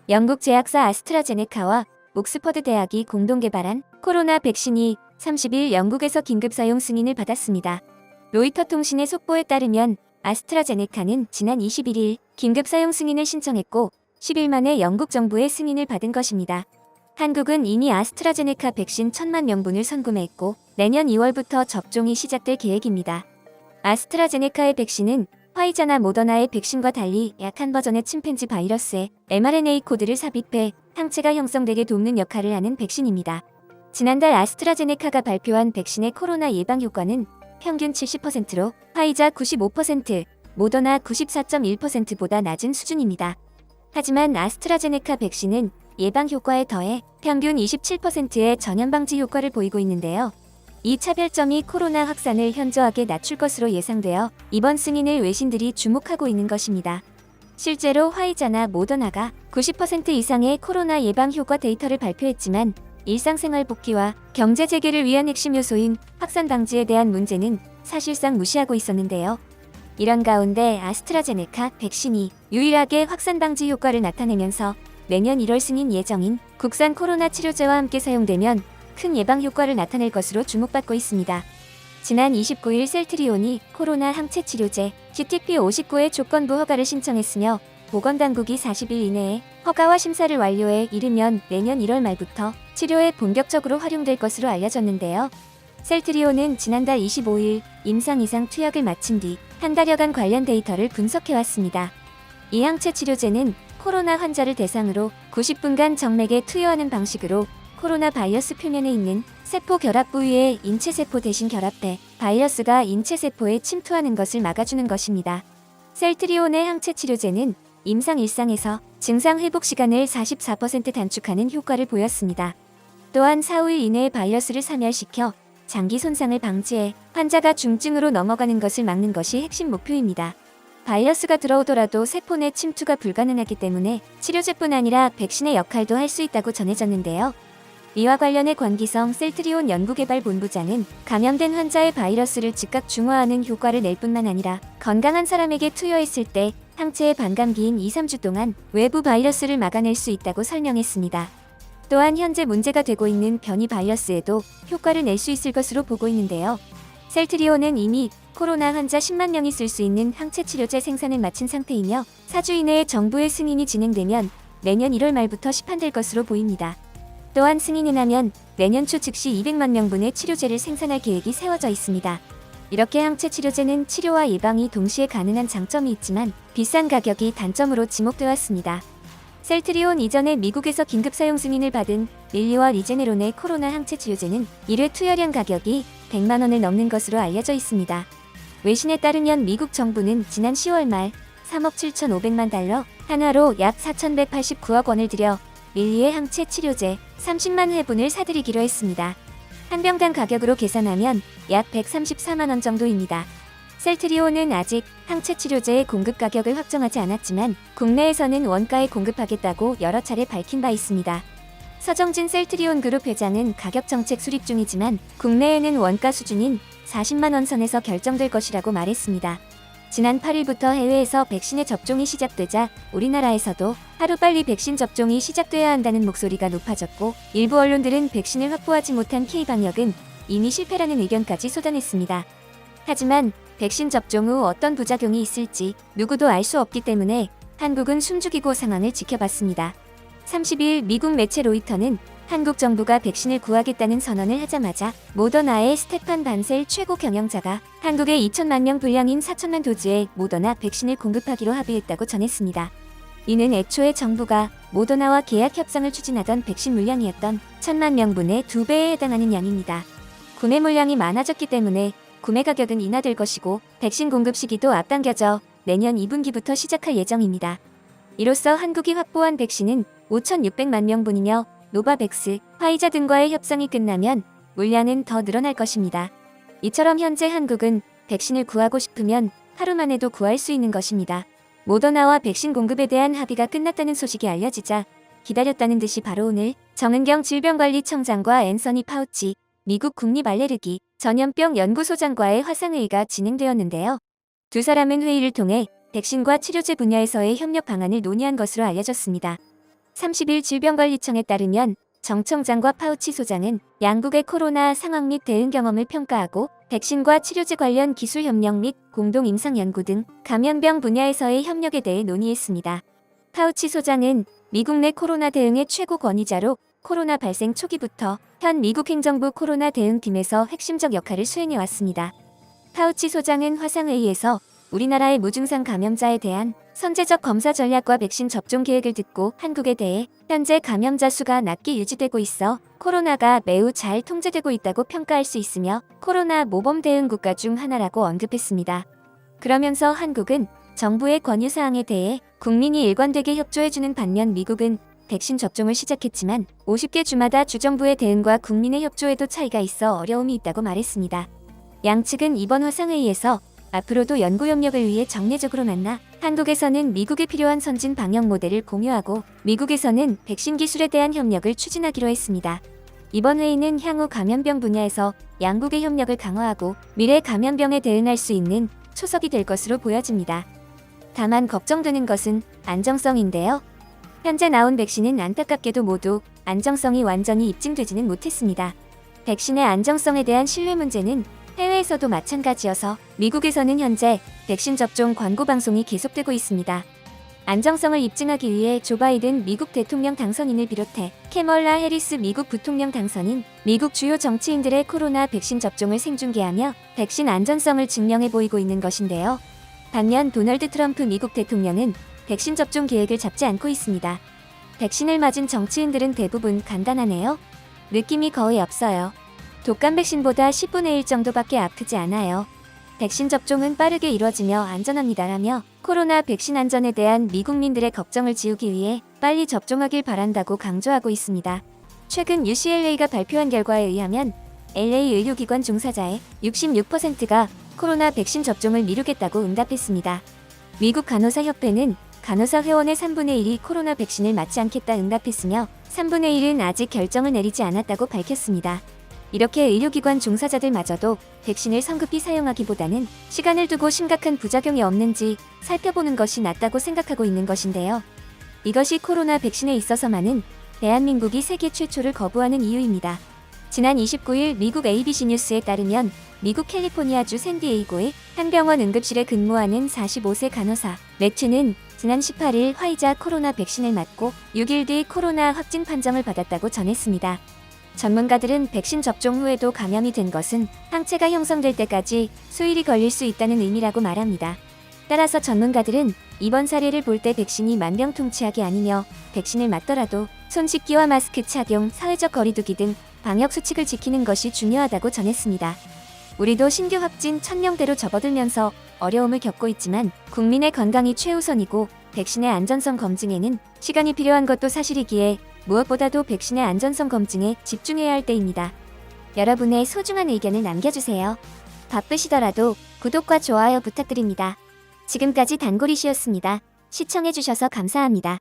영국 제약사 아스트라제네카와 옥스퍼드 대학이 공동 개발한 코로나 백신이 30일 영국에서 긴급 사용 승인을 받았습니다. 로이터 통신의 속보에 따르면 아스트라제네카는 지난 21일 긴급 사용 승인을 신청했고 10일 만에 영국 정부의 승인을 받은 것입니다. 한국은 이미 아스트라제네카 백신 1,000만 명분을 선구매했고 내년 2월부터 접종이 시작될 계획입니다. 아스트라제네카의 백신은 화이자나 모더나의 백신과 달리 약한 버전의 침팬지 바이러스에 mRNA 코드를 삽입해 항체가 형성되게 돕는 역할을 하는 백신입니다. 지난달 아스트라제네카가 발표한 백신의 코로나 예방 효과는 평균 70%로 화이자 95%, 모더나 94.1%보다 낮은 수준입니다. 하지만 아스트라제네카 백신은 예방 효과에 더해 평균 27%의 전염 방지 효과를 보이고 있는데요. 이 차별점이 코로나 확산을 현저하게 낮출 것으로 예상되어 이번 승인을 외신들이 주목하고 있는 것입니다. 실제로 화이자나 모더나가 90% 이상의 코로나 예방 효과 데이터를 발표했지만 일상생활 복귀와 경제 재개를 위한 핵심 요소인 확산 방지에 대한 문제는 사실상 무시하고 있었는데요. 이런 가운데 아스트라제네카 백신이 유일하게 확산 방지 효과를 나타내면서 내년 1월 승인 예정인 국산 코로나 치료제와 함께 사용되면 큰 예방 효과를 나타낼 것으로 주목받고 있습니다. 지난 29일 셀트리온이 코로나 항체 치료제 GTP-59의 조건부 허가를 신청했으며 보건당국이 40일 이내에 허가와 심사를 완료해 이르면 내년 1월 말부터 치료에 본격적으로 활용될 것으로 알려졌는데요. 셀트리온은 지난달 25일 임상 이상 투약을 마친 뒤 한 달여간 관련 데이터를 분석해왔습니다. 이 항체 치료제는 코로나 환자를 대상으로 90분간 정맥에 투여하는 방식으로 코로나 바이러스 표면에 있는 세포 결합 부위에 인체세포 대신 결합돼 바이러스가 인체세포에 침투하는 것을 막아주는 것입니다. 셀트리온의 항체 치료제는 임상 일상에서 증상 회복 시간을 44% 단축하는 효과를 보였습니다. 또한 4일 이내에 바이러스를 사멸시켜 장기 손상을 방지해 환자가 중증으로 넘어가는 것을 막는 것이 핵심 목표입니다. 바이러스가 들어오더라도 세포 내 침투가 불가능하기 때문에 치료제뿐 아니라 백신의 역할도 할 수 있다고 전해졌는데요. 이와 관련해 권기성 셀트리온 연구개발본부장은 감염된 환자의 바이러스를 즉각 중화하는 효과를 낼 뿐만 아니라 건강한 사람에게 투여했을 때 항체의 반감기인 2-3주 동안 외부 바이러스를 막아낼 수 있다고 설명했습니다. 또한 현재 문제가 되고 있는 변이 바이러스에도 효과를 낼 수 있을 것으로 보고 있는데요. 셀트리온은 이미 코로나 환자 10만 명이 쓸 수 있는 항체 치료제 생산을 마친 상태이며 4주 이내에 정부의 승인이 진행되면 내년 1월 말부터 시판될 것으로 보입니다. 또한 승인이 나면 내년 초 즉시 200만 명분의 치료제를 생산할 계획이 세워져 있습니다. 이렇게 항체 치료제는 치료와 예방이 동시에 가능한 장점이 있지만 비싼 가격이 단점으로 지목되어 왔습니다. 셀트리온 이전에 미국에서 긴급 사용 승인을 받은 릴리와 리제네론의 코로나 항체 치료제는 1회 투여량 가격이 100만 원을 넘는 것으로 알려져 있습니다. 외신에 따르면 미국 정부는 지난 10월 말 3억 7,500만 달러, 한화로 약 4,189억 원을 들여 릴리의 항체 치료제 30만 회분을 사들이기로 했습니다. 한 병당 가격으로 계산하면 약 134만 원 정도입니다. 셀트리온은 아직 항체 치료제의 공급 가격을 확정하지 않았지만 국내에서는 원가에 공급하겠다고 여러 차례 밝힌 바 있습니다. 서정진 셀트리온 그룹 회장은 가격 정책 수립 중이지만 국내에는 원가 수준인 40만 원 선에서 결정될 것이라고 말했습니다. 지난 8일부터 해외에서 백신의 접종이 시작되자 우리나라에서도 하루빨리 백신 접종이 시작돼야 한다는 목소리가 높아졌고 일부 언론들은 백신을 확보하지 못한 K방역은 이미 실패라는 의견까지 쏟아냈습니다. 하지만 백신 접종 후 어떤 부작용이 있을지 누구도 알 수 없기 때문에 한국은 숨죽이고 상황을 지켜봤습니다. 30일 미국 매체 로이터는 한국 정부가 백신을 구하겠다는 선언을 하자마자 모더나의 스테판 반셀 최고 경영자가 한국에 2천만 명 분량인 4천만 도즈의 모더나 백신을 공급하기로 합의했다고 전했습니다. 이는 애초에 정부가 모더나와 계약 협상을 추진하던 백신 물량이었던 1,000만 명분의 2배에 해당하는 양입니다. 구매 물량이 많아졌기 때문에 구매 가격은 인하될 것이고 백신 공급 시기도 앞당겨져 내년 2분기부터 시작할 예정입니다. 이로써 한국이 확보한 백신은 5,600만 명분이며 노바백스, 화이자 등과의 협상이 끝나면 물량은 더 늘어날 것입니다. 이처럼 현재 한국은 백신을 구하고 싶으면 하루만 해도 구할 수 있는 것입니다. 모더나와 백신 공급에 대한 합의가 끝났다는 소식이 알려지자 기다렸다는 듯이 바로 오늘 정은경 질병관리청장과 앤서니 파우치 미국 국립알레르기 전염병 연구소장과의 화상회의가 진행되었는데요. 두 사람은 회의를 통해 백신과 치료제 분야에서의 협력 방안을 논의한 것으로 알려졌습니다. 30일 질병관리청에 따르면 정 청장과 파우치 소장은 양국의 코로나 상황 및 대응 경험을 평가하고 백신과 치료제 관련 기술 협력 및 공동 임상 연구 등 감염병 분야에서의 협력에 대해 논의했습니다. 파우치 소장은 미국 내 코로나 대응의 최고 권위자로 코로나 발생 초기부터 현 미국 행정부 코로나 대응팀에서 핵심적 역할을 수행해왔습니다. 파우치 소장은 화상회의에서 우리나라의 무증상 감염자에 대한 선제적 검사 전략과 백신 접종 계획을 듣고 한국에 대해 현재 감염자 수가 낮게 유지되고 있어 코로나가 매우 잘 통제되고 있다고 평가할 수 있으며 코로나 모범 대응 국가 중 하나라고 언급했습니다. 그러면서 한국은 정부의 권유사항에 대해 국민이 일관되게 협조해주는 반면 미국은 백신 접종을 시작했지만 50개 주마다 주정부의 대응과 국민의 협조에도 차이가 있어 어려움이 있다고 말했습니다. 양측은 이번 화상회의에서 앞으로도 연구협력을 위해 정례적으로 만나 한국에서는 미국에 필요한 선진 방역 모델을 공유하고 미국에서는 백신 기술에 대한 협력을 추진하기로 했습니다. 이번 회의는 향후 감염병 분야에서 양국의 협력을 강화하고 미래 감염병에 대응할 수 있는 초석이 될 것으로 보여집니다. 다만 걱정되는 것은 안정성인데요. 현재 나온 백신은 안타깝게도 모두 안정성이 완전히 입증되지는 못했습니다. 백신의 안정성에 대한 신뢰 문제는 해외에서도 마찬가지여서 미국에서는 현재 백신 접종 광고 방송이 계속되고 있습니다. 안정성을 입증하기 위해 조 바이든 미국 대통령 당선인을 비롯해 캐멀라 해리스 미국 부통령 당선인, 미국 주요 정치인들의 코로나 백신 접종을 생중계하며 백신 안전성을 증명해 보이고 있는 것인데요. 반면 도널드 트럼프 미국 대통령은 백신 접종 계획을 잡지 않고 있습니다. 백신을 맞은 정치인들은 대부분 간단하네요. 느낌이 거의 없어요. 독감 백신보다 10분의 1 정도밖에 아프지 않아요. 백신 접종은 빠르게 이뤄지며 안전합니다라며 코로나 백신 안전에 대한 미국민들의 걱정을 지우기 위해 빨리 접종하길 바란다고 강조하고 있습니다. 최근 UCLA가 발표한 결과에 의하면 LA 의료기관 종사자의 66%가 코로나 백신 접종을 미루겠다고 응답했습니다. 미국 간호사협회는 간호사 회원의 3분의 1이 코로나 백신을 맞지 않겠다 응답했으며 3분의 1은 아직 결정을 내리지 않았다고 밝혔습니다. 이렇게 의료기관 종사자들마저도 백신을 성급히 사용하기보다는 시간을 두고 심각한 부작용이 없는지 살펴보는 것이 낫다고 생각하고 있는 것인데요. 이것이 코로나 백신에 있어서만은 대한민국이 세계 최초를 거부하는 이유입니다. 지난 29일 미국 ABC 뉴스에 따르면 미국 캘리포니아주 샌디에이고의 한 병원 응급실에 근무하는 45세 간호사 매튜는 지난 18일 화이자 코로나 백신을 맞고 6일 뒤 코로나 확진 판정을 받았다고 전했습니다. 전문가들은 백신 접종 후에도 감염이 된 것은 항체가 형성될 때까지 수일이 걸릴 수 있다는 의미라고 말합니다. 따라서 전문가들은 이번 사례를 볼 때 백신이 만병통치약이 아니며 백신을 맞더라도 손 씻기와 마스크 착용, 사회적 거리두기 등 방역 수칙을 지키는 것이 중요하다고 전했습니다. 우리도 신규 확진 1000명대로 접어들면서 어려움을 겪고 있지만 국민의 건강이 최우선이고 백신의 안전성 검증에는 시간이 필요한 것도 사실이기에 무엇보다도 백신의 안전성 검증에 집중해야 할 때입니다. 여러분의 소중한 의견을 남겨주세요. 바쁘시더라도 구독과 좋아요 부탁드립니다. 지금까지 단골이시였습니다. 시청해주셔서 감사합니다.